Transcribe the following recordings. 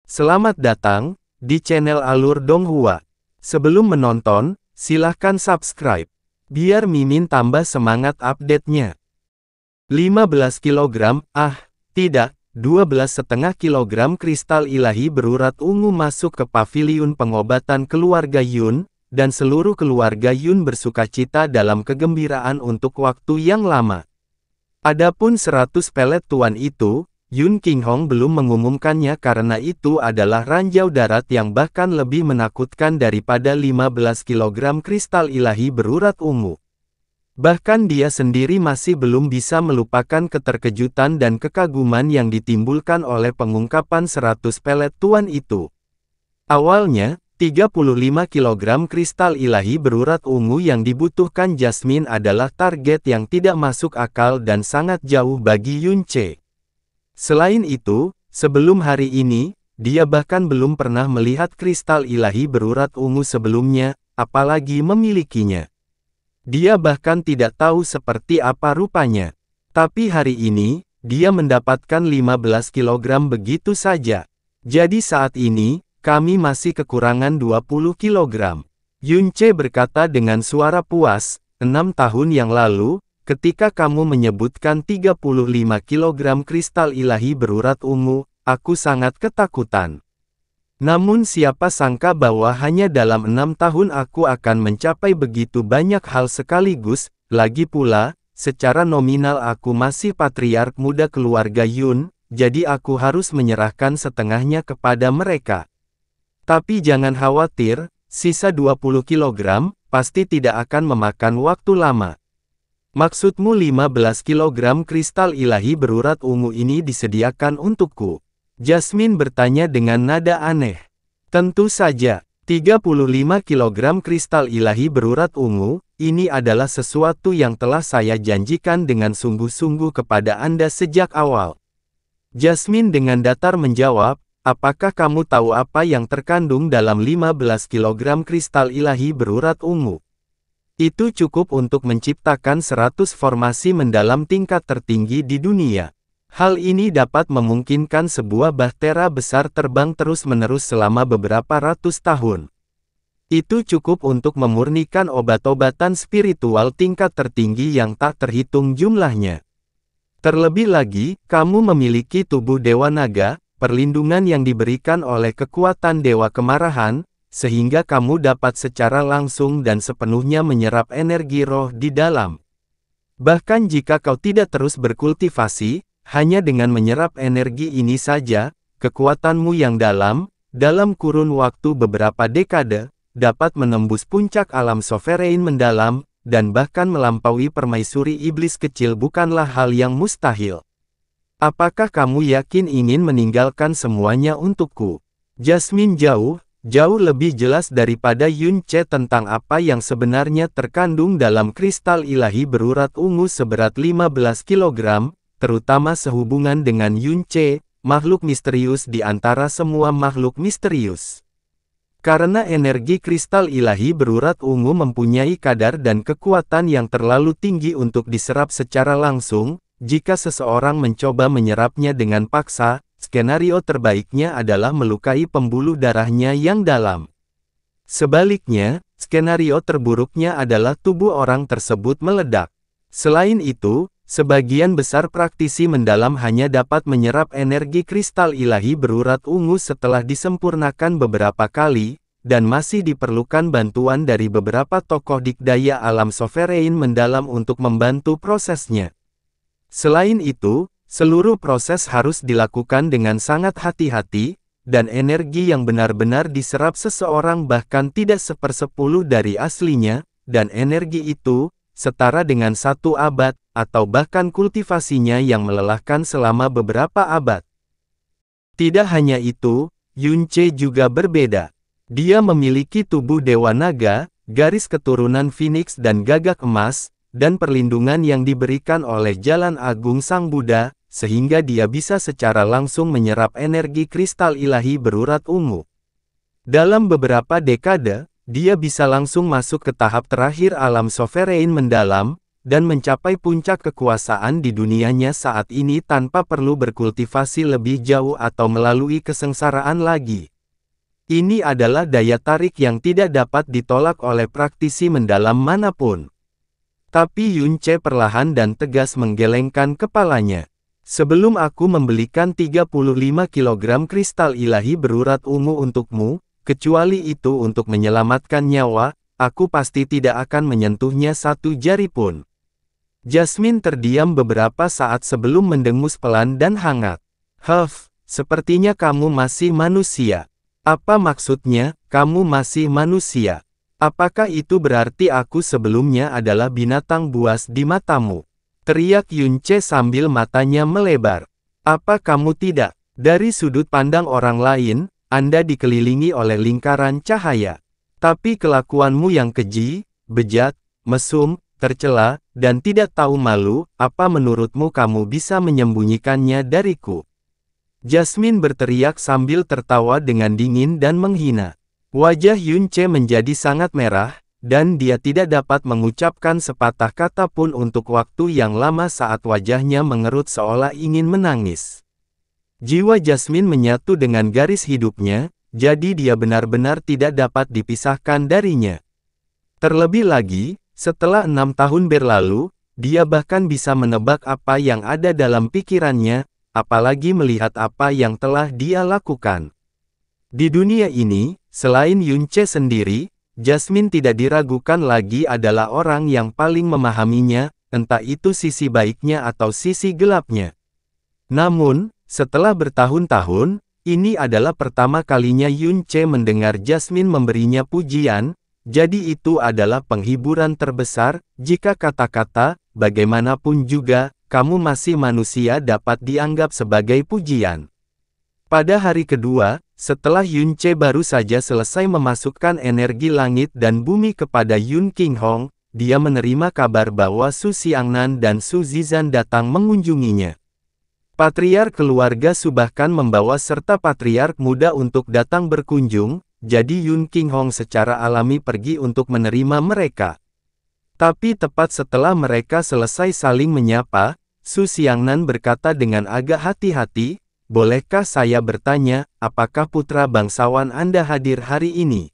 Selamat datang di channel Alur Donghua. Sebelum menonton, silahkan subscribe, biar Mimin tambah semangat update-nya. 15 kg, tidak, 12,5 kg kristal ilahi berurat ungu masuk ke paviliun pengobatan keluarga Yun, dan seluruh keluarga Yun bersukacita dalam kegembiraan untuk waktu yang lama. Adapun 100 pelet tuan itu, Yun Qinghong belum mengumumkannya karena itu adalah ranjau darat yang bahkan lebih menakutkan daripada 15 kg kristal ilahi berurat ungu. Bahkan dia sendiri masih belum bisa melupakan keterkejutan dan kekaguman yang ditimbulkan oleh pengungkapan 100 pelet tuan itu. Awalnya, 35 kg kristal ilahi berurat ungu yang dibutuhkan Jasmine adalah target yang tidak masuk akal dan sangat jauh bagi Yun Ce. Selain itu, sebelum hari ini, dia bahkan belum pernah melihat kristal ilahi berurat ungu sebelumnya, apalagi memilikinya. Dia bahkan tidak tahu seperti apa rupanya. Tapi hari ini, dia mendapatkan 15 kg begitu saja. Jadi saat ini, kami masih kekurangan 20 kg. Yun Ce berkata dengan suara puas, 6 tahun yang lalu, ketika kamu menyebutkan 35 kg kristal ilahi berurat ungu, aku sangat ketakutan. Namun siapa sangka bahwa hanya dalam 6 tahun aku akan mencapai begitu banyak hal sekaligus, lagi pula, secara nominal aku masih patriark muda keluarga Yun, jadi aku harus menyerahkan setengahnya kepada mereka. Tapi jangan khawatir, sisa 20 kg, pasti tidak akan memakan waktu lama. Maksudmu 15 kg kristal ilahi berurat ungu ini disediakan untukku? Jasmine bertanya dengan nada aneh. Tentu saja, 35 kg kristal ilahi berurat ungu, ini adalah sesuatu yang telah saya janjikan dengan sungguh-sungguh kepada Anda sejak awal. Jasmine dengan datar menjawab, apakah kamu tahu apa yang terkandung dalam 15 kg kristal ilahi berurat ungu? Itu cukup untuk menciptakan 100 formasi mendalam tingkat tertinggi di dunia. Hal ini dapat memungkinkan sebuah bahtera besar terbang terus-menerus selama beberapa ratus tahun. Itu cukup untuk memurnikan obat-obatan spiritual tingkat tertinggi yang tak terhitung jumlahnya. Terlebih lagi, kamu memiliki tubuh Dewa Naga, perlindungan yang diberikan oleh kekuatan Dewa Kemarahan, sehingga kamu dapat secara langsung dan sepenuhnya menyerap energi roh di dalam. Bahkan jika kau tidak terus berkultivasi, hanya dengan menyerap energi ini saja, kekuatanmu yang dalam kurun waktu beberapa dekade, dapat menembus puncak alam sovereign mendalam, dan bahkan melampaui permaisuri iblis kecil bukanlah hal yang mustahil. Apakah kamu yakin ingin meninggalkan semuanya untukku? Jasmine jauh lebih jelas daripada Yun Ce tentang apa yang sebenarnya terkandung dalam kristal ilahi berurat ungu seberat 15 kg, terutama sehubungan dengan Yun Ce, makhluk misterius di antara semua makhluk misterius. Karena energi kristal ilahi berurat ungu mempunyai kadar dan kekuatan yang terlalu tinggi untuk diserap secara langsung, jika seseorang mencoba menyerapnya dengan paksa, skenario terbaiknya adalah melukai pembuluh darahnya yang dalam. Sebaliknya, skenario terburuknya adalah tubuh orang tersebut meledak. Selain itu, sebagian besar praktisi mendalam hanya dapat menyerap energi kristal ilahi berurat ungu setelah disempurnakan beberapa kali, dan masih diperlukan bantuan dari beberapa tokoh dikdaya alam sovereign mendalam untuk membantu prosesnya. Selain itu, seluruh proses harus dilakukan dengan sangat hati-hati, dan energi yang benar-benar diserap seseorang bahkan tidak sepersepuluh dari aslinya, dan energi itu, setara dengan 1 abad, atau bahkan kultivasinya yang melelahkan selama beberapa abad. Tidak hanya itu, Yun Ce juga berbeda. Dia memiliki tubuh Dewa Naga, garis keturunan Phoenix dan gagak emas, dan perlindungan yang diberikan oleh Jalan Agung Sang Buddha, sehingga dia bisa secara langsung menyerap energi kristal ilahi berurat ungu. Dalam beberapa dekade, dia bisa langsung masuk ke tahap terakhir alam sovereign mendalam, dan mencapai puncak kekuasaan di dunianya saat ini tanpa perlu berkultivasi lebih jauh atau melalui kesengsaraan lagi. Ini adalah daya tarik yang tidak dapat ditolak oleh praktisi mendalam manapun. Tapi Yun Ce perlahan dan tegas menggelengkan kepalanya. Sebelum aku membelikan 35 kg kristal ilahi berurat ungu untukmu, kecuali itu untuk menyelamatkan nyawa, aku pasti tidak akan menyentuhnya satu jari pun. Jasmine terdiam beberapa saat sebelum mendengus pelan dan hangat. Sepertinya kamu masih manusia. Apa maksudnya, kamu masih manusia? Apakah itu berarti aku sebelumnya adalah binatang buas di matamu? Teriak Yun Ce sambil matanya melebar. Apa kamu tidak? Dari sudut pandang orang lain, Anda dikelilingi oleh lingkaran cahaya. Tapi kelakuanmu yang keji, bejat, mesum, tercela, dan tidak tahu malu, apa menurutmu kamu bisa menyembunyikannya dariku? Jasmine berteriak sambil tertawa dengan dingin dan menghina. Wajah Yun Ce menjadi sangat merah, dan dia tidak dapat mengucapkan sepatah kata pun untuk waktu yang lama saat wajahnya mengerut seolah ingin menangis. Jiwa Jasmine menyatu dengan garis hidupnya, jadi dia benar-benar tidak dapat dipisahkan darinya. Terlebih lagi, setelah 6 tahun berlalu, dia bahkan bisa menebak apa yang ada dalam pikirannya, apalagi melihat apa yang telah dia lakukan. Di dunia ini, selain Yun Ce sendiri, Jasmine tidak diragukan lagi adalah orang yang paling memahaminya, entah itu sisi baiknya atau sisi gelapnya. Namun, setelah bertahun-tahun, ini adalah pertama kalinya Yun Ce mendengar Jasmine memberinya pujian. Jadi itu adalah penghiburan terbesar, jika kata-kata, bagaimanapun juga, kamu masih manusia dapat dianggap sebagai pujian. Pada hari kedua, setelah Yun Ce baru saja selesai memasukkan energi langit dan bumi kepada Yun Qinghong, dia menerima kabar bahwa Su Xiangnan dan Su Zizan datang mengunjunginya. Patriark keluarga Su bahkan membawa serta patriark muda untuk datang berkunjung. Jadi Yun Qinghong secara alami pergi untuk menerima mereka. Tapi tepat setelah mereka selesai saling menyapa, Su Xiangnan berkata dengan agak hati-hati, bolehkah saya bertanya, apakah putra bangsawan Anda hadir hari ini?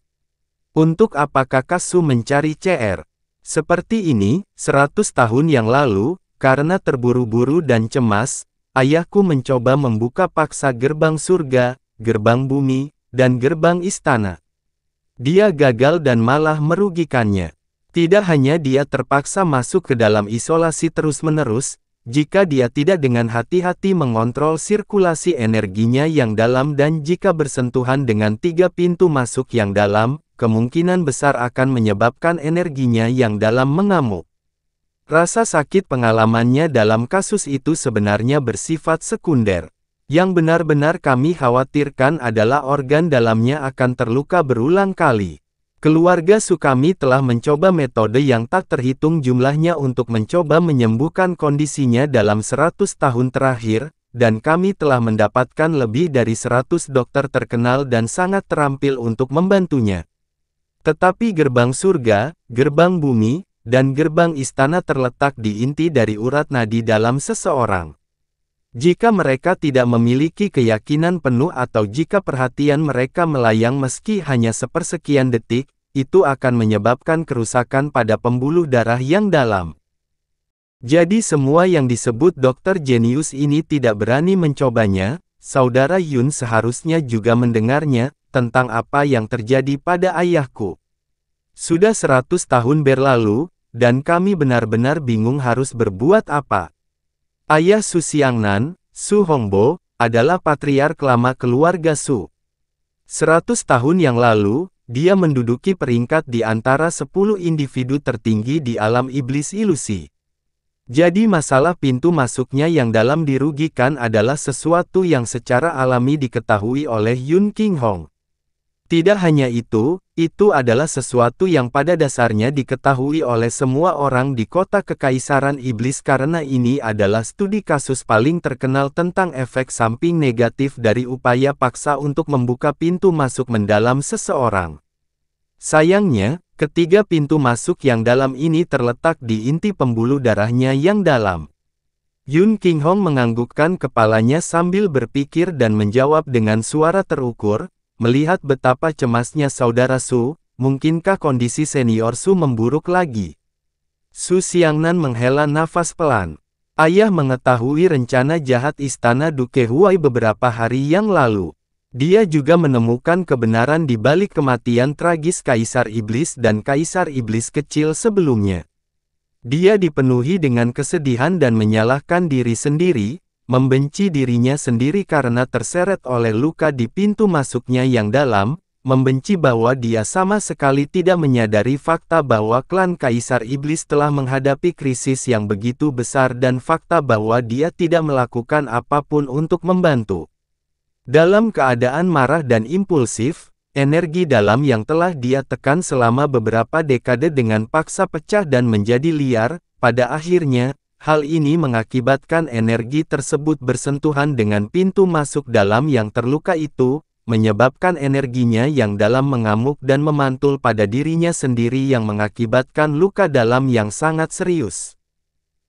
Untuk apa kakak Su mencari CR? Seperti ini, 100 tahun yang lalu, karena terburu-buru dan cemas, ayahku mencoba membuka paksa gerbang surga, gerbang bumi, dan gerbang istana. Dia gagal dan malah merugikannya. Tidak hanya dia terpaksa masuk ke dalam isolasi terus-menerus, jika dia tidak dengan hati-hati mengontrol sirkulasi energinya yang dalam dan jika bersentuhan dengan 3 pintu masuk yang dalam, kemungkinan besar akan menyebabkan energinya yang dalam mengamuk. Rasa sakit pengalamannya dalam kasus itu sebenarnya bersifat sekunder. Yang benar-benar kami khawatirkan adalah organ dalamnya akan terluka berulang kali. Keluarga Su kami telah mencoba metode yang tak terhitung jumlahnya untuk mencoba menyembuhkan kondisinya dalam 100 tahun terakhir, dan kami telah mendapatkan lebih dari 100 dokter terkenal dan sangat terampil untuk membantunya. Tetapi gerbang surga, gerbang bumi, dan gerbang istana terletak di inti dari urat nadi dalam seseorang. Jika mereka tidak memiliki keyakinan penuh atau jika perhatian mereka melayang meski hanya sepersekian detik, itu akan menyebabkan kerusakan pada pembuluh darah yang dalam. Jadi semua yang disebut dokter jenius ini tidak berani mencobanya, saudara Yun seharusnya juga mendengarnya, tentang apa yang terjadi pada ayahku. Sudah 100 tahun berlalu, dan kami benar-benar bingung harus berbuat apa. Ayah Su Xiangnan, Su Hongbo, adalah patriark lama keluarga Su. 100 tahun yang lalu, dia menduduki peringkat di antara 10 individu tertinggi di alam iblis ilusi. Jadi masalah pintu masuknya yang dalam dirugikan adalah sesuatu yang secara alami diketahui oleh Yun Qinghong. Tidak hanya itu adalah sesuatu yang pada dasarnya diketahui oleh semua orang di kota Kekaisaran Iblis karena ini adalah studi kasus paling terkenal tentang efek samping negatif dari upaya paksa untuk membuka pintu masuk mendalam seseorang. Sayangnya, ketiga pintu masuk yang dalam ini terletak di inti pembuluh darahnya yang dalam. Yun Qinghong menganggukkan kepalanya sambil berpikir dan menjawab dengan suara terukur, melihat betapa cemasnya saudara Su, mungkinkah kondisi senior Su memburuk lagi? Su Xiangnan menghela nafas pelan. Ayah mengetahui rencana jahat Istana Duke Huai beberapa hari yang lalu. Dia juga menemukan kebenaran di balik kematian tragis Kaisar Iblis dan Kaisar Iblis kecil sebelumnya. Dia dipenuhi dengan kesedihan dan menyalahkan diri sendiri, membenci dirinya sendiri karena terseret oleh luka di pintu masuknya yang dalam, membenci bahwa dia sama sekali tidak menyadari fakta bahwa klan Kaisar Iblis telah menghadapi krisis yang begitu besar dan fakta bahwa dia tidak melakukan apapun untuk membantu. Dalam keadaan marah dan impulsif, energi dalam yang telah dia tekan selama beberapa dekade dengan paksa pecah dan menjadi liar. Pada akhirnya, hal ini mengakibatkan energi tersebut bersentuhan dengan pintu masuk dalam yang terluka itu, menyebabkan energinya yang dalam mengamuk dan memantul pada dirinya sendiri yang mengakibatkan luka dalam yang sangat serius.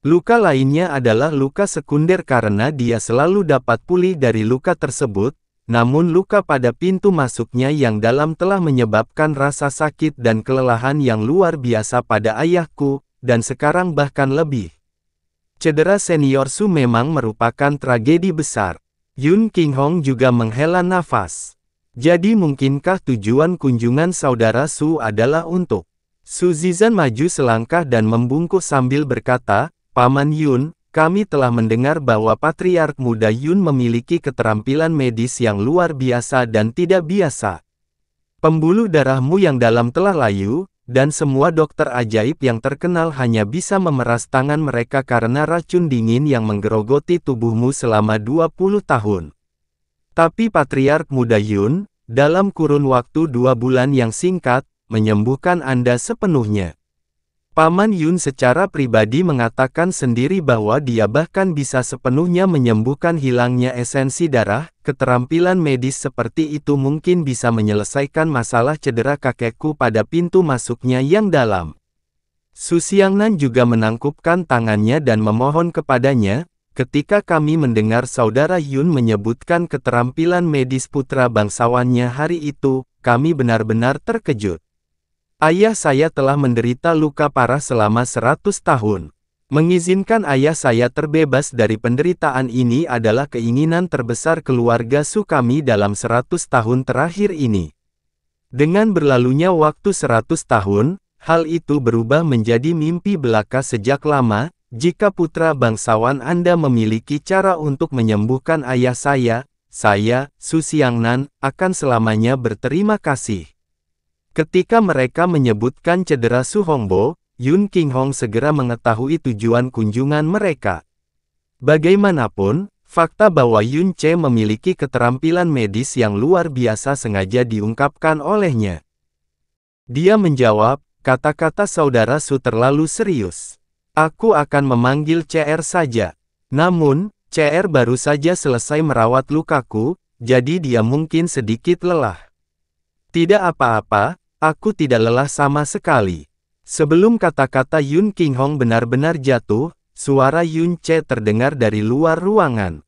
Luka lainnya adalah luka sekunder karena dia selalu dapat pulih dari luka tersebut, namun luka pada pintu masuknya yang dalam telah menyebabkan rasa sakit dan kelelahan yang luar biasa pada ayahku, dan sekarang bahkan lebih. Cedera senior Su memang merupakan tragedi besar. Yun Qinghong juga menghela nafas. Jadi mungkinkah tujuan kunjungan saudara Su adalah untuk? Su Zizan maju selangkah dan membungkuk sambil berkata, Paman Yun, kami telah mendengar bahwa Patriark Muda Yun memiliki keterampilan medis yang luar biasa dan tidak biasa. Pembuluh darahmu yang dalam telah layu, dan semua dokter ajaib yang terkenal hanya bisa memeras tangan mereka karena racun dingin yang menggerogoti tubuhmu selama 20 tahun. Tapi Patriark Muda Yun, dalam kurun waktu 2 bulan yang singkat, menyembuhkan Anda sepenuhnya. Paman Yun secara pribadi mengatakan sendiri bahwa dia bahkan bisa sepenuhnya menyembuhkan hilangnya esensi darah. Keterampilan medis seperti itu mungkin bisa menyelesaikan masalah cedera kakekku pada pintu masuknya yang dalam. Su Xiangnan juga menangkupkan tangannya dan memohon kepadanya, ketika kami mendengar saudara Yun menyebutkan keterampilan medis putra bangsawannya hari itu, kami benar-benar terkejut. Ayah saya telah menderita luka parah selama 100 tahun. Mengizinkan ayah saya terbebas dari penderitaan ini adalah keinginan terbesar keluarga Su kami dalam 100 tahun terakhir ini. Dengan berlalunya waktu 100 tahun, hal itu berubah menjadi mimpi belaka sejak lama. Jika putra bangsawan Anda memiliki cara untuk menyembuhkan ayah saya, Su Xiangnan, akan selamanya berterima kasih. Ketika mereka menyebutkan cedera Su Hongbo, Yun Qinghong segera mengetahui tujuan kunjungan mereka. Bagaimanapun, fakta bahwa Yun Ce memiliki keterampilan medis yang luar biasa sengaja diungkapkan olehnya. Dia menjawab, kata-kata saudara Su terlalu serius. Aku akan memanggil CR saja. Namun, CR baru saja selesai merawat lukaku, jadi dia mungkin sedikit lelah. Tidak apa-apa. Aku tidak lelah sama sekali. Sebelum kata-kata Yun Qinghong benar-benar jatuh, suara Yun Ce terdengar dari luar ruangan.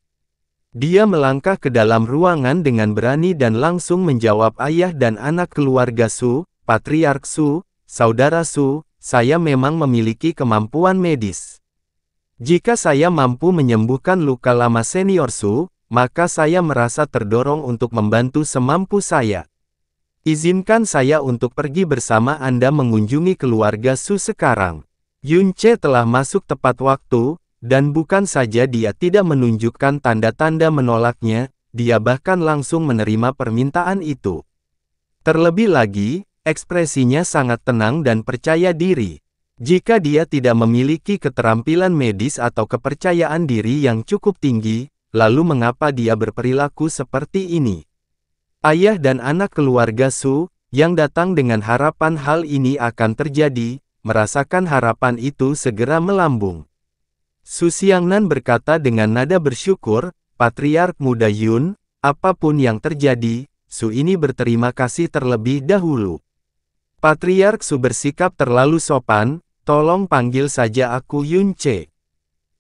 Dia melangkah ke dalam ruangan dengan berani dan langsung menjawab ayah dan anak keluarga Su, Patriark Su, saudara Su, saya memang memiliki kemampuan medis. Jika saya mampu menyembuhkan luka lama senior Su, maka saya merasa terdorong untuk membantu semampu saya. Izinkan saya untuk pergi bersama Anda mengunjungi keluarga Su sekarang. Yun Ce telah masuk tepat waktu, dan bukan saja dia tidak menunjukkan tanda-tanda menolaknya, dia bahkan langsung menerima permintaan itu. Terlebih lagi, ekspresinya sangat tenang dan percaya diri. Jika dia tidak memiliki keterampilan medis atau kepercayaan diri yang cukup tinggi, lalu mengapa dia berperilaku seperti ini? Ayah dan anak keluarga Su, yang datang dengan harapan hal ini akan terjadi, merasakan harapan itu segera melambung. Su Xiangnan berkata dengan nada bersyukur, Patriark Muda Yun, apapun yang terjadi, Su ini berterima kasih terlebih dahulu. Patriark Su bersikap terlalu sopan, tolong panggil saja aku Yunce.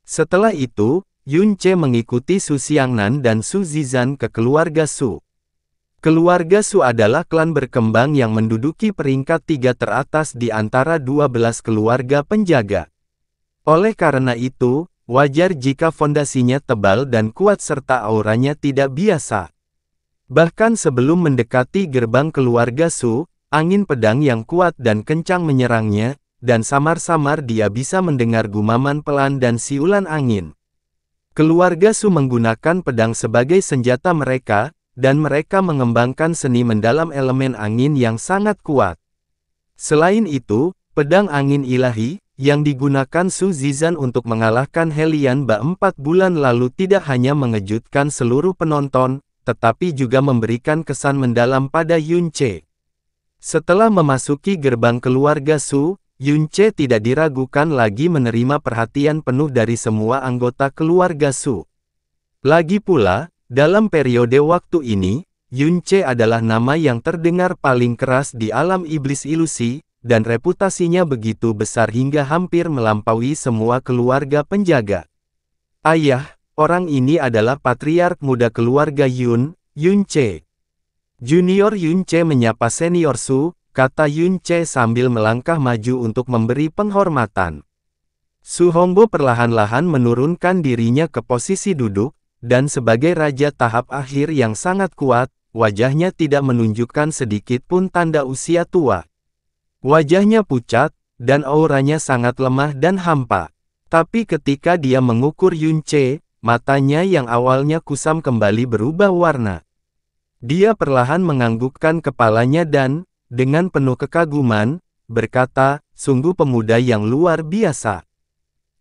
Setelah itu, Yunce mengikuti Su Xiangnan dan Su Zizan ke keluarga Su. Keluarga Su adalah klan berkembang yang menduduki peringkat 3 teratas di antara 12 keluarga penjaga. Oleh karena itu, wajar jika fondasinya tebal dan kuat serta auranya tidak biasa. Bahkan sebelum mendekati gerbang keluarga Su, angin pedang yang kuat dan kencang menyerangnya, dan samar-samar dia bisa mendengar gumaman pelan dan siulan angin. Keluarga Su menggunakan pedang sebagai senjata mereka, dan mereka mengembangkan seni mendalam elemen angin yang sangat kuat. Selain itu, pedang angin ilahi, yang digunakan Su Zizan untuk mengalahkan Helian Ba 4 bulan lalu tidak hanya mengejutkan seluruh penonton, tetapi juga memberikan kesan mendalam pada Yunce. Setelah memasuki gerbang keluarga Su, Yunce tidak diragukan lagi menerima perhatian penuh dari semua anggota keluarga Su. Lagi pula, dalam periode waktu ini, Yunce adalah nama yang terdengar paling keras di alam iblis ilusi, dan reputasinya begitu besar hingga hampir melampaui semua keluarga penjaga. Ayah, orang ini adalah patriark muda keluarga Yun, Yunce. Junior Yunce menyapa senior Su, kata Yunce sambil melangkah maju untuk memberi penghormatan. Su Hongbo perlahan-lahan menurunkan dirinya ke posisi duduk, dan sebagai raja tahap akhir yang sangat kuat, wajahnya tidak menunjukkan sedikit pun tanda usia tua. Wajahnya pucat, dan auranya sangat lemah dan hampa. Tapi ketika dia mengukur Yunce, matanya yang awalnya kusam kembali berubah warna. Dia perlahan menganggukkan kepalanya dan, dengan penuh kekaguman, berkata, sungguh pemuda yang luar biasa.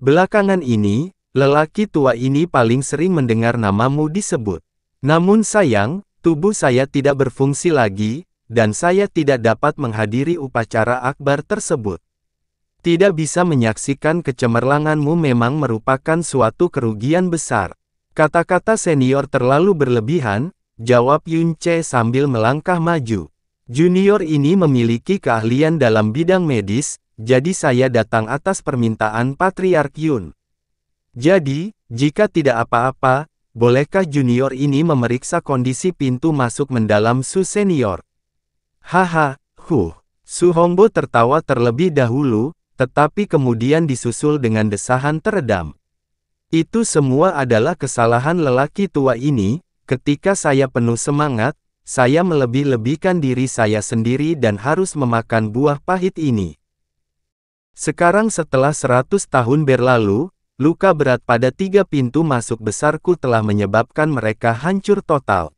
Belakangan ini, lelaki tua ini paling sering mendengar namamu disebut. Namun sayang, tubuh saya tidak berfungsi lagi, dan saya tidak dapat menghadiri upacara akbar tersebut. Tidak bisa menyaksikan kecemerlanganmu memang merupakan suatu kerugian besar. Kata-kata senior terlalu berlebihan, jawab Yunce sambil melangkah maju. Junior ini memiliki keahlian dalam bidang medis, jadi saya datang atas permintaan Patriark Yun. Jadi, jika tidak apa-apa, bolehkah junior ini memeriksa kondisi pintu masuk mendalam Su senior? Haha, Su Hongbo tertawa terlebih dahulu, tetapi kemudian disusul dengan desahan teredam. Itu semua adalah kesalahan lelaki tua ini, ketika saya penuh semangat, saya melebih-lebihkan diri saya sendiri dan harus memakan buah pahit ini. Sekarang setelah 100 tahun berlalu, luka berat pada 3 pintu masuk besarku telah menyebabkan mereka hancur total.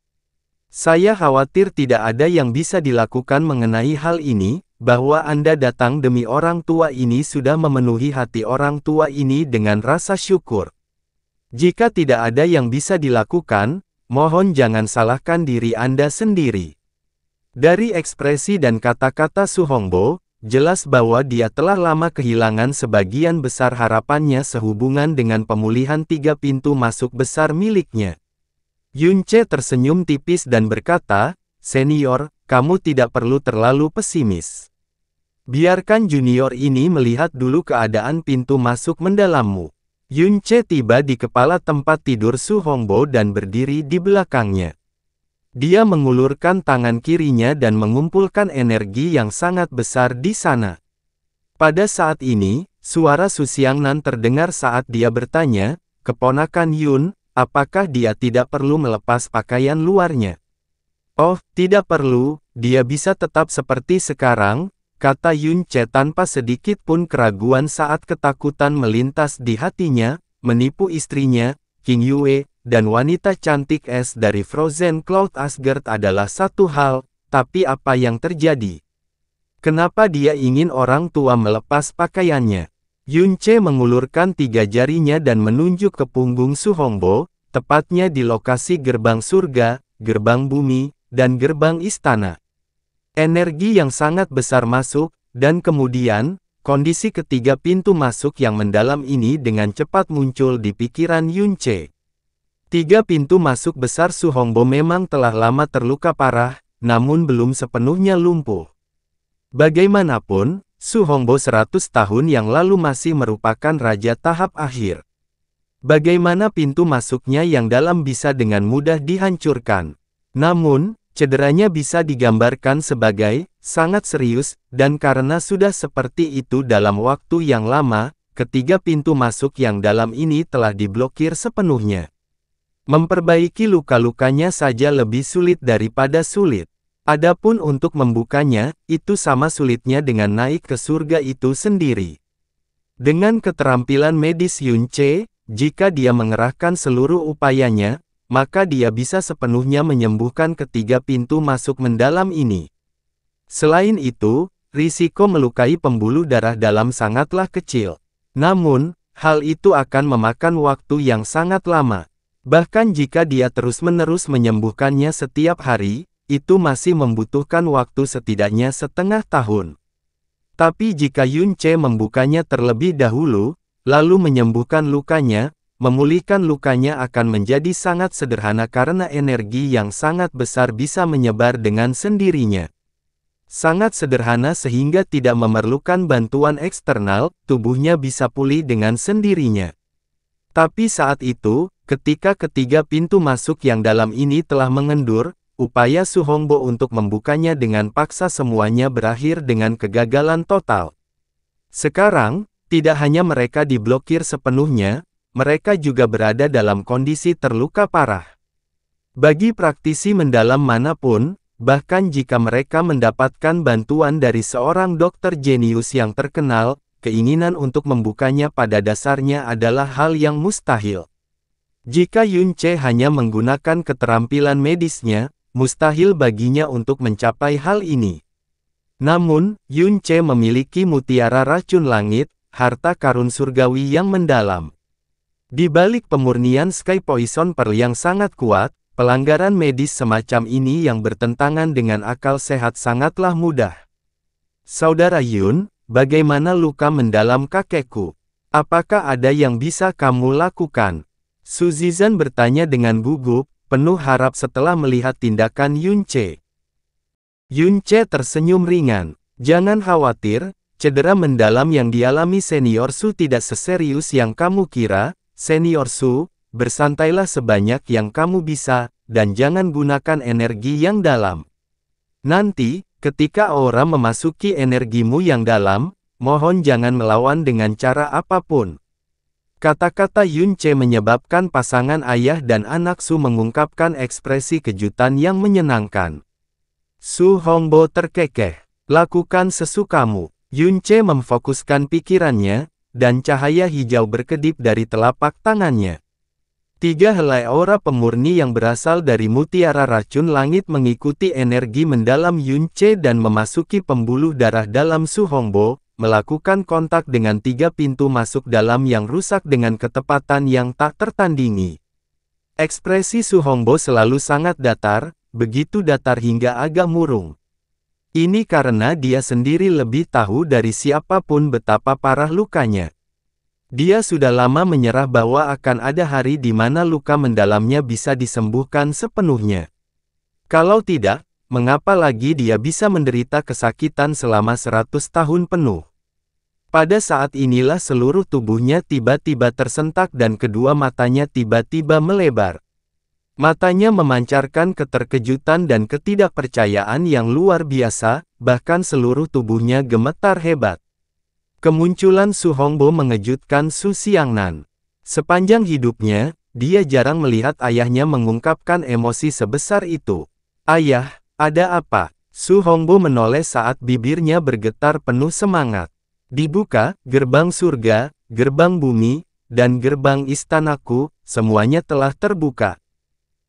Saya khawatir tidak ada yang bisa dilakukan mengenai hal ini, bahwa Anda datang demi orang tua ini sudah memenuhi hati orang tua ini dengan rasa syukur. Jika tidak ada yang bisa dilakukan, mohon jangan salahkan diri Anda sendiri. Dari ekspresi dan kata-kata Su Hongbo, jelas bahwa dia telah lama kehilangan sebagian besar harapannya sehubungan dengan pemulihan 3 pintu masuk besar miliknya. Yunce tersenyum tipis dan berkata, senior, kamu tidak perlu terlalu pesimis. Biarkan junior ini melihat dulu keadaan pintu masuk mendalammu. Yunce tiba di kepala tempat tidur Su Hongbo dan berdiri di belakangnya. Dia mengulurkan tangan kirinya dan mengumpulkan energi yang sangat besar di sana. Pada saat ini, suara Su Xiangnan terdengar saat dia bertanya, keponakan Yun, apakah dia tidak perlu melepas pakaian luarnya? Oh, tidak perlu, dia bisa tetap seperti sekarang, kata Yunce tanpa sedikit pun keraguan saat ketakutan melintas di hatinya, menipu istrinya, King Yue, dan wanita cantik es dari Frozen Cloud Asgard adalah satu hal, tapi apa yang terjadi? Kenapa dia ingin orang tua melepas pakaiannya? Yunce mengulurkan 3 jarinya dan menunjuk ke punggung Su Hongbo, tepatnya di lokasi gerbang surga, gerbang bumi, dan gerbang istana. Energi yang sangat besar masuk, dan kemudian, kondisi ketiga pintu masuk yang mendalam ini dengan cepat muncul di pikiran Yunce. 3 pintu masuk besar Su Hongbo memang telah lama terluka parah, namun belum sepenuhnya lumpuh. Bagaimanapun, Su Hongbo 100 tahun yang lalu masih merupakan raja tahap akhir. Bagaimana pintu masuknya yang dalam bisa dengan mudah dihancurkan? Namun, cederanya bisa digambarkan sebagai sangat serius, dan karena sudah seperti itu dalam waktu yang lama, ketiga pintu masuk yang dalam ini telah diblokir sepenuhnya. Memperbaiki luka-lukanya saja lebih sulit daripada sulit. Adapun untuk membukanya, itu sama sulitnya dengan naik ke surga itu sendiri. Dengan keterampilan medis Yun Ce, jika dia mengerahkan seluruh upayanya, maka dia bisa sepenuhnya menyembuhkan ketiga pintu masuk mendalam ini. Selain itu, risiko melukai pembuluh darah dalam sangatlah kecil. Namun, hal itu akan memakan waktu yang sangat lama. Bahkan jika dia terus-menerus menyembuhkannya setiap hari, itu masih membutuhkan waktu setidaknya setengah tahun. Tapi jika Yun Ce membukanya terlebih dahulu, lalu menyembuhkan lukanya, memulihkan lukanya akan menjadi sangat sederhana karena energi yang sangat besar bisa menyebar dengan sendirinya. Sangat sederhana sehingga tidak memerlukan bantuan eksternal, tubuhnya bisa pulih dengan sendirinya. Tapi saat itu, ketika ketiga pintu masuk yang dalam ini telah mengendur, upaya Su Hongbo untuk membukanya dengan paksa semuanya berakhir dengan kegagalan total. Sekarang, tidak hanya mereka diblokir sepenuhnya, mereka juga berada dalam kondisi terluka parah. Bagi praktisi mendalam manapun, bahkan jika mereka mendapatkan bantuan dari seorang dokter jenius yang terkenal, keinginan untuk membukanya pada dasarnya adalah hal yang mustahil. Jika Yun Ce hanya menggunakan keterampilan medisnya, mustahil baginya untuk mencapai hal ini. Namun, Yun Ce memiliki mutiara racun langit, harta karun surgawi yang mendalam. Di balik pemurnian Sky Poison Pearl yang sangat kuat, pelanggaran medis semacam ini yang bertentangan dengan akal sehat sangatlah mudah. Saudara Yun, bagaimana luka mendalam kakekku? Apakah ada yang bisa kamu lakukan? Su Zizan bertanya dengan gugup, penuh harap setelah melihat tindakan Yun Ce. Yun Ce tersenyum ringan. Jangan khawatir, cedera mendalam yang dialami Senior Su tidak seserius yang kamu kira. Senior Su, bersantailah sebanyak yang kamu bisa, dan jangan gunakan energi yang dalam. Nanti, ketika aura memasuki energimu yang dalam, mohon jangan melawan dengan cara apapun. Kata-kata Yun Ce menyebabkan pasangan ayah dan anak Su mengungkapkan ekspresi kejutan yang menyenangkan. Su Hongbo terkekeh. Lakukan sesukamu. Yun Ce memfokuskan pikirannya, dan cahaya hijau berkedip dari telapak tangannya. 3 helai aura pemurni yang berasal dari mutiara racun langit mengikuti energi mendalam Yun Ce dan memasuki pembuluh darah dalam Su Hongbo, melakukan kontak dengan 3 pintu masuk dalam yang rusak dengan ketepatan yang tak tertandingi. Ekspresi Su Hongbo selalu sangat datar, begitu datar hingga agak murung. Ini karena dia sendiri lebih tahu dari siapapun betapa parah lukanya. Dia sudah lama menyerah bahwa akan ada hari di mana luka mendalamnya bisa disembuhkan sepenuhnya. Kalau tidak, mengapa lagi dia bisa menderita kesakitan selama 100 tahun penuh? Pada saat inilah seluruh tubuhnya tiba-tiba tersentak dan kedua matanya tiba-tiba melebar. Matanya memancarkan keterkejutan dan ketidakpercayaan yang luar biasa, bahkan seluruh tubuhnya gemetar hebat. Kemunculan Su Hongbo mengejutkan Su Xiangnan. Sepanjang hidupnya, dia jarang melihat ayahnya mengungkapkan emosi sebesar itu. Ayah, ada apa? Su Hongbo menoleh saat bibirnya bergetar penuh semangat. Dibuka, gerbang surga, gerbang bumi, dan gerbang istanaku, semuanya telah terbuka.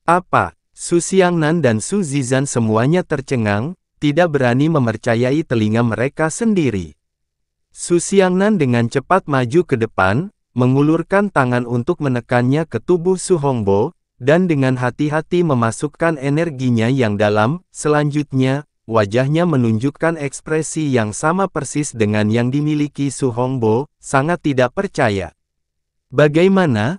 Apa? Su Xiangnan dan Su Zizan semuanya tercengang, tidak berani mempercayai telinga mereka sendiri. Su Xiangnan dengan cepat maju ke depan, mengulurkan tangan untuk menekannya ke tubuh Su Hongbo, dan dengan hati-hati memasukkan energinya yang dalam. Selanjutnya, wajahnya menunjukkan ekspresi yang sama persis dengan yang dimiliki Su Hongbo, sangat tidak percaya. Bagaimana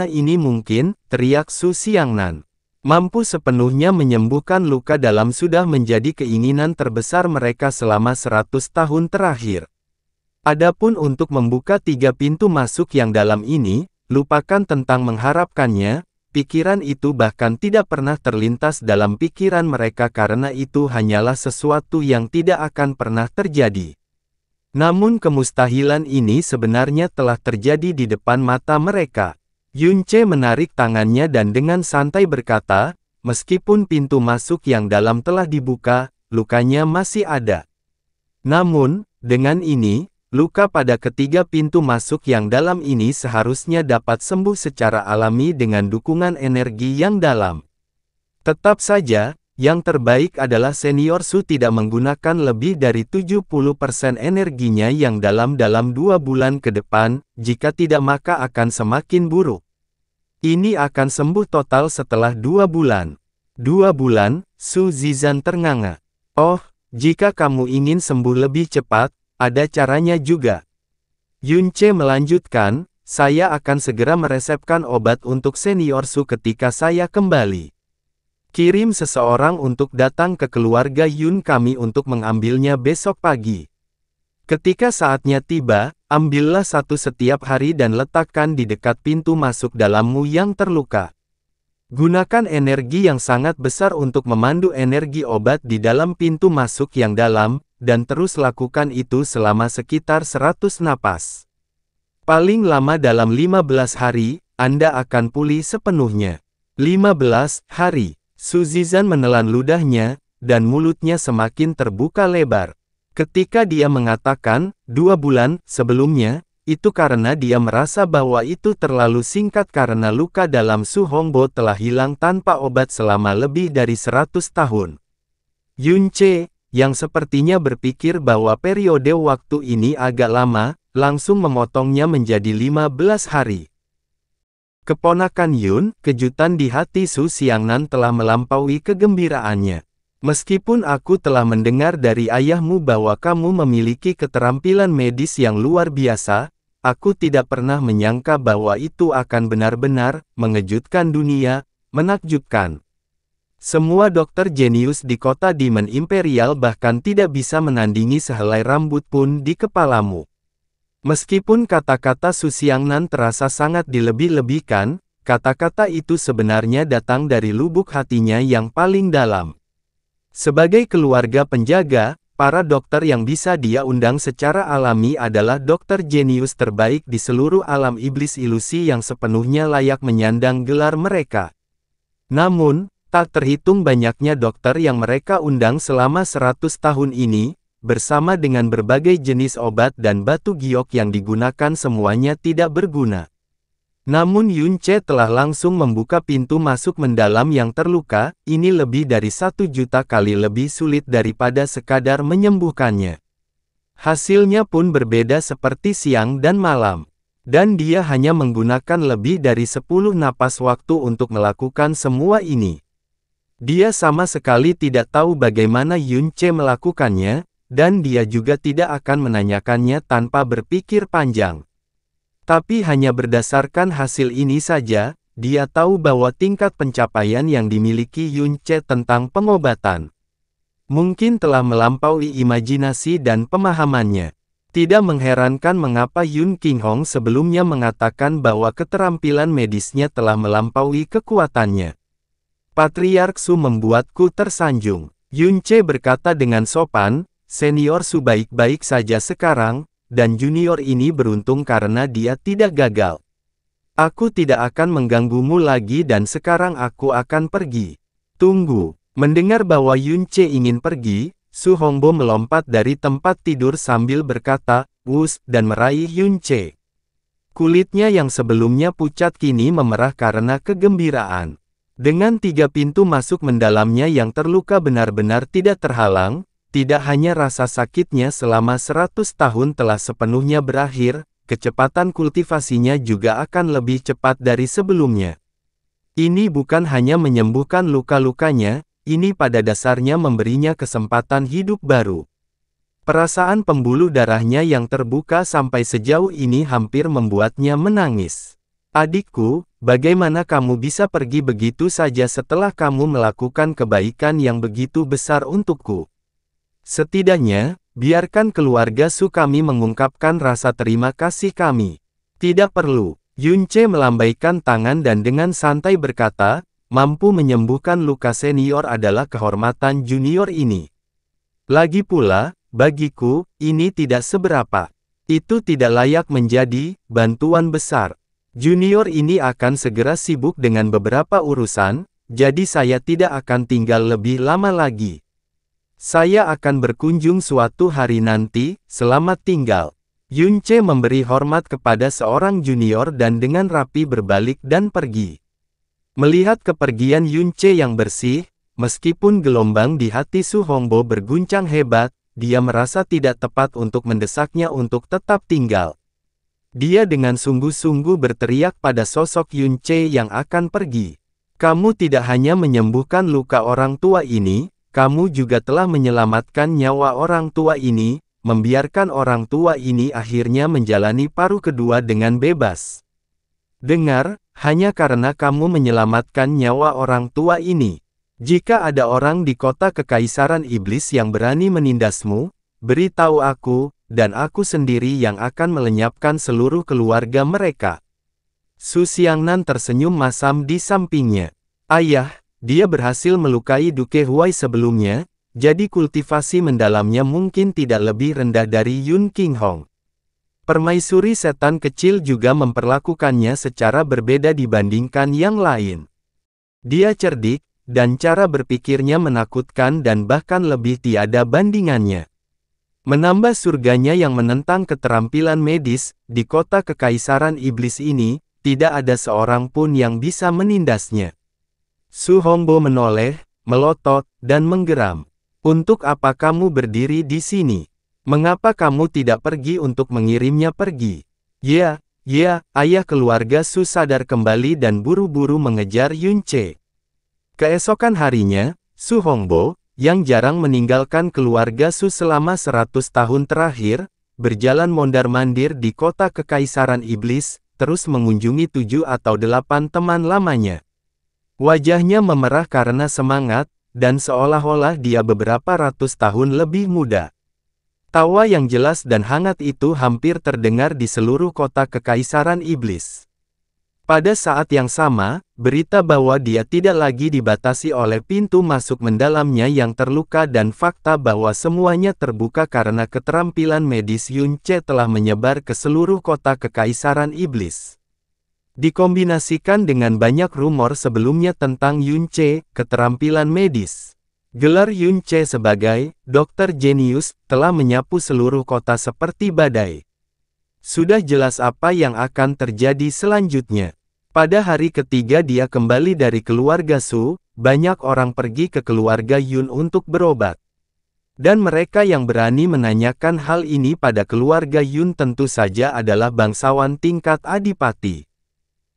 ini mungkin? Teriak Su Xiangnan. Mampu sepenuhnya menyembuhkan luka dalam sudah menjadi keinginan terbesar mereka selama 100 tahun terakhir. Adapun untuk membuka 3 pintu masuk yang dalam ini, lupakan tentang mengharapkannya, pikiran itu bahkan tidak pernah terlintas dalam pikiran mereka karena itu hanyalah sesuatu yang tidak akan pernah terjadi. Namun kemustahilan ini sebenarnya telah terjadi di depan mata mereka. Yunce menarik tangannya dan dengan santai berkata, meskipun pintu masuk yang dalam telah dibuka, lukanya masih ada. Namun, dengan ini, luka pada ketiga pintu masuk yang dalam ini seharusnya dapat sembuh secara alami dengan dukungan energi yang dalam. Tetap saja, yang terbaik adalah Senior Su tidak menggunakan lebih dari 70% energinya yang dalam 2 bulan ke depan, jika tidak maka akan semakin buruk. Ini akan sembuh total setelah 2 bulan. 2 bulan, Su Zizan ternganga. Oh, jika kamu ingin sembuh lebih cepat, ada caranya juga. Yunce melanjutkan, saya akan segera meresepkan obat untuk Senior Su ketika saya kembali. Kirim seseorang untuk datang ke keluarga Yun kami untuk mengambilnya besok pagi. Ketika saatnya tiba, ambillah satu setiap hari dan letakkan di dekat pintu masuk dalammu yang terluka. Gunakan energi yang sangat besar untuk memandu energi obat di dalam pintu masuk yang dalam, dan terus lakukan itu selama sekitar 100 napas. Paling lama dalam 15 hari, Anda akan pulih sepenuhnya. 15 hari. Su Zizan menelan ludahnya, dan mulutnya semakin terbuka lebar. Ketika dia mengatakan, 2 bulan sebelumnya, itu karena dia merasa bahwa itu terlalu singkat karena luka dalam Su Hongbo telah hilang tanpa obat selama lebih dari 100 tahun. Yunce, yang sepertinya berpikir bahwa periode waktu ini agak lama, langsung memotongnya menjadi 15 hari. Keponakan Yun, kejutan di hati Su Xiangnan telah melampaui kegembiraannya. Meskipun aku telah mendengar dari ayahmu bahwa kamu memiliki keterampilan medis yang luar biasa, aku tidak pernah menyangka bahwa itu akan benar-benar mengejutkan dunia, menakjubkan. Semua dokter jenius di kota Demon Imperial bahkan tidak bisa menandingi sehelai rambut pun di kepalamu. Meskipun kata-kata Su Xiangnan terasa sangat dilebih-lebihkan, kata-kata itu sebenarnya datang dari lubuk hatinya yang paling dalam. Sebagai keluarga penjaga, para dokter yang bisa dia undang secara alami adalah dokter jenius terbaik di seluruh alam iblis ilusi yang sepenuhnya layak menyandang gelar mereka. Namun, tak terhitung banyaknya dokter yang mereka undang selama 100 tahun ini, bersama dengan berbagai jenis obat dan batu giok yang digunakan semuanya tidak berguna. Namun Yunce telah langsung membuka pintu masuk mendalam yang terluka, ini lebih dari 1 juta kali lebih sulit daripada sekadar menyembuhkannya. Hasilnya pun berbeda seperti siang dan malam. Dan dia hanya menggunakan lebih dari 10 napas waktu untuk melakukan semua ini. Dia sama sekali tidak tahu bagaimana Yunce melakukannya, dan dia juga tidak akan menanyakannya tanpa berpikir panjang. Tapi hanya berdasarkan hasil ini saja, dia tahu bahwa tingkat pencapaian yang dimiliki Yunce tentang pengobatan mungkin telah melampaui imajinasi dan pemahamannya. Tidak mengherankan mengapa Yun Qinghong sebelumnya mengatakan bahwa keterampilan medisnya telah melampaui kekuatannya. Patriark Su membuatku tersanjung. Yunce berkata dengan sopan, Senior Su baik-baik saja sekarang, dan junior ini beruntung karena dia tidak gagal. Aku tidak akan mengganggumu lagi dan sekarang aku akan pergi. Tunggu. Mendengar bahwa Yunce ingin pergi, Su Hongbo melompat dari tempat tidur sambil berkata, "Wus," dan meraih Yunce. Kulitnya yang sebelumnya pucat kini memerah karena kegembiraan. Dengan 3 pintu masuk mendalamnya yang terluka benar-benar tidak terhalang, tidak hanya rasa sakitnya selama 100 tahun telah sepenuhnya berakhir, kecepatan kultivasinya juga akan lebih cepat dari sebelumnya. Ini bukan hanya menyembuhkan luka-lukanya, ini pada dasarnya memberinya kesempatan hidup baru. Perasaan pembuluh darahnya yang terbuka sampai sejauh ini hampir membuatnya menangis. Adikku, bagaimana kamu bisa pergi begitu saja setelah kamu melakukan kebaikan yang begitu besar untukku? Setidaknya, biarkan keluarga Su kami mengungkapkan rasa terima kasih kami. Tidak perlu. Yunce melambaikan tangan dan dengan santai berkata, mampu menyembuhkan luka senior adalah kehormatan junior ini. Lagi pula, bagiku, ini tidak seberapa. Itu tidak layak menjadi bantuan besar. Junior ini akan segera sibuk dengan beberapa urusan, jadi saya tidak akan tinggal lebih lama lagi. Saya akan berkunjung suatu hari nanti, selamat tinggal. Yunce memberi hormat kepada seorang junior dan dengan rapi berbalik dan pergi. Melihat kepergian Yunce yang bersih, meskipun gelombang di hati Su Hongbo berguncang hebat, dia merasa tidak tepat untuk mendesaknya untuk tetap tinggal. Dia dengan sungguh-sungguh berteriak pada sosok Yunce yang akan pergi. Kamu tidak hanya menyembuhkan luka orang tua ini, kamu juga telah menyelamatkan nyawa orang tua ini, membiarkan orang tua ini akhirnya menjalani paruh kedua dengan bebas. Dengar, hanya karena kamu menyelamatkan nyawa orang tua ini. Jika ada orang di kota kekaisaran iblis yang berani menindasmu, beritahu aku, dan aku sendiri yang akan melenyapkan seluruh keluarga mereka. Su Xiangnan tersenyum masam di sampingnya. Ayah, dia berhasil melukai Duke Huai sebelumnya, jadi kultivasi mendalamnya mungkin tidak lebih rendah dari Yun Qinghong. Permaisuri setan kecil juga memperlakukannya secara berbeda dibandingkan yang lain. Dia cerdik, dan cara berpikirnya menakutkan dan bahkan lebih tiada bandingannya. Menambah surganya yang menentang keterampilan medis, di kota kekaisaran iblis ini, tidak ada seorang pun yang bisa menindasnya. Su Hongbo menoleh, melotot, dan menggeram. Untuk apa kamu berdiri di sini? Mengapa kamu tidak pergi untuk mengirimnya pergi? Ya, ayah keluarga Su sadar kembali dan buru-buru mengejar Yunce. Keesokan harinya, Su Hongbo, yang jarang meninggalkan keluarga Su selama 100 tahun terakhir, berjalan mondar-mandir di kota kekaisaran iblis, terus mengunjungi 7 atau 8 teman lamanya. Wajahnya memerah karena semangat, dan seolah-olah dia beberapa ratus tahun lebih muda. Tawa yang jelas dan hangat itu hampir terdengar di seluruh kota kekaisaran iblis. Pada saat yang sama, berita bahwa dia tidak lagi dibatasi oleh pintu masuk mendalamnya yang terluka dan fakta bahwa semuanya terbuka karena keterampilan medis Yunce telah menyebar ke seluruh kota kekaisaran iblis. Dikombinasikan dengan banyak rumor sebelumnya tentang Yunce, keterampilan medis. Gelar Yunce sebagai dokter jenius telah menyapu seluruh kota seperti badai. Sudah jelas apa yang akan terjadi selanjutnya. Pada hari ketiga dia kembali dari keluarga Su, banyak orang pergi ke keluarga Yun untuk berobat. Dan mereka yang berani menanyakan hal ini pada keluarga Yun tentu saja adalah bangsawan tingkat adipati.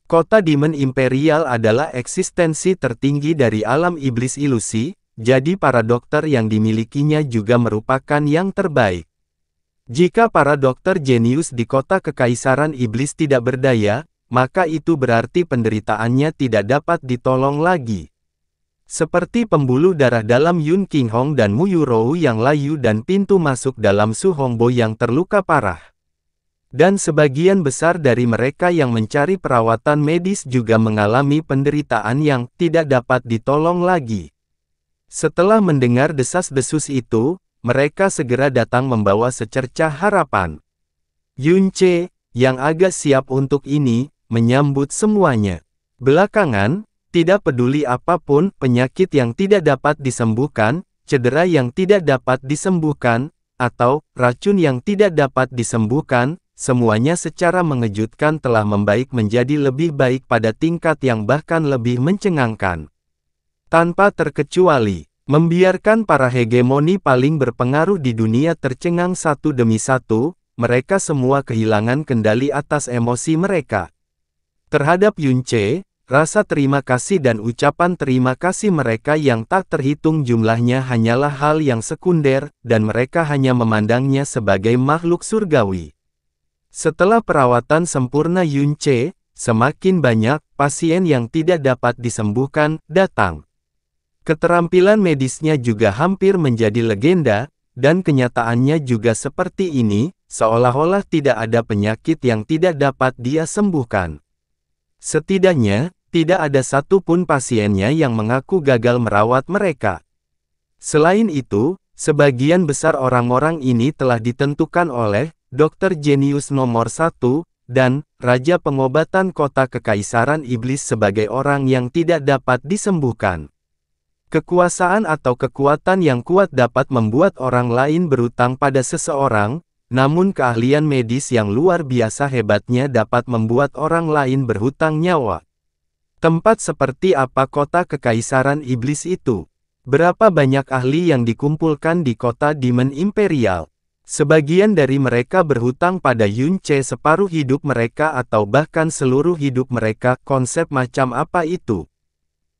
Kota Demon Imperial adalah eksistensi tertinggi dari alam iblis ilusi, jadi para dokter yang dimilikinya juga merupakan yang terbaik. Jika para dokter jenius di kota kekaisaran iblis tidak berdaya, maka itu berarti penderitaannya tidak dapat ditolong lagi. Seperti pembuluh darah dalam Yun Qinghong dan Mu Yurou yang layu dan pintu masuk dalam Su Hongbo yang terluka parah. Dan sebagian besar dari mereka yang mencari perawatan medis juga mengalami penderitaan yang tidak dapat ditolong lagi. Setelah mendengar desas-desus itu, mereka segera datang membawa secercah harapan. Yunce, yang agak siap untuk ini, menyambut semuanya. Belakangan, tidak peduli apapun, penyakit yang tidak dapat disembuhkan, cedera yang tidak dapat disembuhkan, atau racun yang tidak dapat disembuhkan, semuanya secara mengejutkan telah membaik menjadi lebih baik pada tingkat yang bahkan lebih mencengangkan. Tanpa terkecuali, membiarkan para hegemoni paling berpengaruh di dunia tercengang satu demi satu, mereka semua kehilangan kendali atas emosi mereka. Terhadap Yunce, rasa terima kasih dan ucapan terima kasih mereka yang tak terhitung jumlahnya hanyalah hal yang sekunder, dan mereka hanya memandangnya sebagai makhluk surgawi. Setelah perawatan sempurna Yunce, semakin banyak pasien yang tidak dapat disembuhkan datang. Keterampilan medisnya juga hampir menjadi legenda, dan kenyataannya juga seperti ini, seolah-olah tidak ada penyakit yang tidak dapat dia sembuhkan. Setidaknya, tidak ada satupun pasiennya yang mengaku gagal merawat mereka. Selain itu, sebagian besar orang-orang ini telah ditentukan oleh dokter jenius nomor 1, dan Raja Pengobatan Kota Kekaisaran Iblis sebagai orang yang tidak dapat disembuhkan. Kekuasaan atau kekuatan yang kuat dapat membuat orang lain berutang pada seseorang, namun keahlian medis yang luar biasa hebatnya dapat membuat orang lain berhutang nyawa. Tempat seperti apa kota Kekaisaran Iblis itu? Berapa banyak ahli yang dikumpulkan di kota Demon Imperial? Sebagian dari mereka berhutang pada Yunce separuh hidup mereka atau bahkan seluruh hidup mereka. Konsep macam apa itu?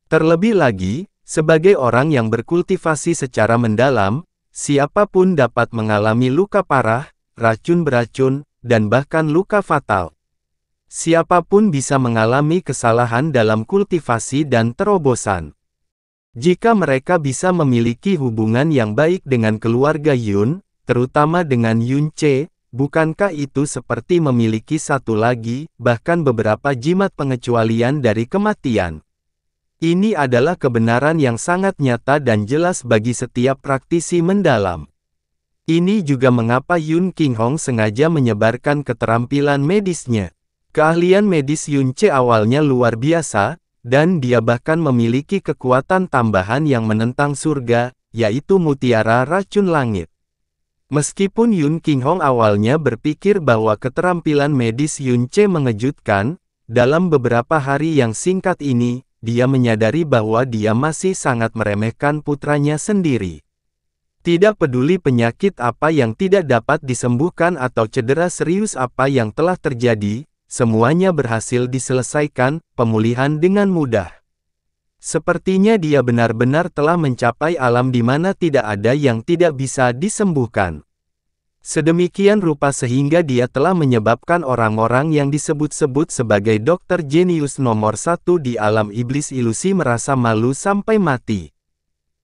Terlebih lagi, sebagai orang yang berkultivasi secara mendalam, siapapun dapat mengalami luka parah, racun beracun, dan bahkan luka fatal. Siapapun bisa mengalami kesalahan dalam kultivasi dan terobosan. Jika mereka bisa memiliki hubungan yang baik dengan keluarga Yun, terutama dengan Yunce, bukankah itu seperti memiliki satu lagi, bahkan beberapa jimat pengecualian dari kematian? Ini adalah kebenaran yang sangat nyata dan jelas bagi setiap praktisi mendalam. Ini juga mengapa Yun Qinghong sengaja menyebarkan keterampilan medisnya. Keahlian medis Yunce awalnya luar biasa, dan dia bahkan memiliki kekuatan tambahan yang menentang surga, yaitu mutiara racun langit. Meskipun Yun Qinghong awalnya berpikir bahwa keterampilan medis Yunce mengejutkan, dalam beberapa hari yang singkat ini, dia menyadari bahwa dia masih sangat meremehkan putranya sendiri. Tidak peduli penyakit apa yang tidak dapat disembuhkan atau cedera serius apa yang telah terjadi, semuanya berhasil diselesaikan, pemulihan dengan mudah. Sepertinya dia benar-benar telah mencapai alam di mana tidak ada yang tidak bisa disembuhkan. Sedemikian rupa sehingga dia telah menyebabkan orang-orang yang disebut-sebut sebagai dokter jenius nomor 1 di alam iblis ilusi merasa malu sampai mati.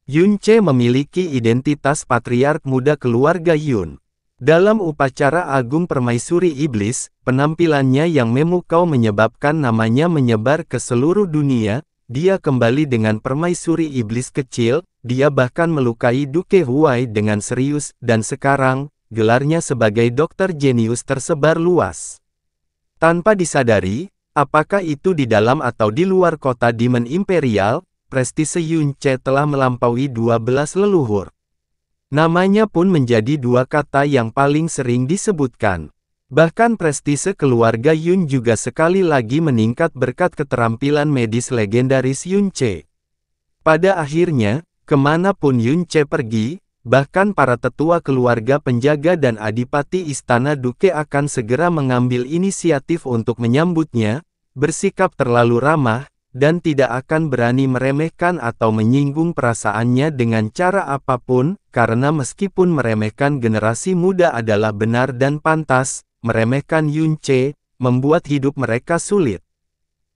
Yunce memiliki identitas patriark muda keluarga Yun. Dalam upacara agung permaisuri iblis, penampilannya yang memukau menyebabkan namanya menyebar ke seluruh dunia. Dia kembali dengan permaisuri iblis kecil, dia bahkan melukai Duke Huai dengan serius, dan sekarang, gelarnya sebagai dokter jenius tersebar luas. Tanpa disadari, apakah itu di dalam atau di luar kota Demon Imperial, prestise Yunce telah melampaui 12 leluhur. Namanya pun menjadi dua kata yang paling sering disebutkan. Bahkan prestise keluarga Yun juga sekali lagi meningkat berkat keterampilan medis legendaris Yunce. Pada akhirnya, kemanapun Yunce pergi, bahkan para tetua keluarga penjaga dan adipati istana Duke akan segera mengambil inisiatif untuk menyambutnya, bersikap terlalu ramah, dan tidak akan berani meremehkan atau menyinggung perasaannya dengan cara apapun, karena meskipun meremehkan generasi muda adalah benar dan pantas, meremehkan Yunce membuat hidup mereka sulit.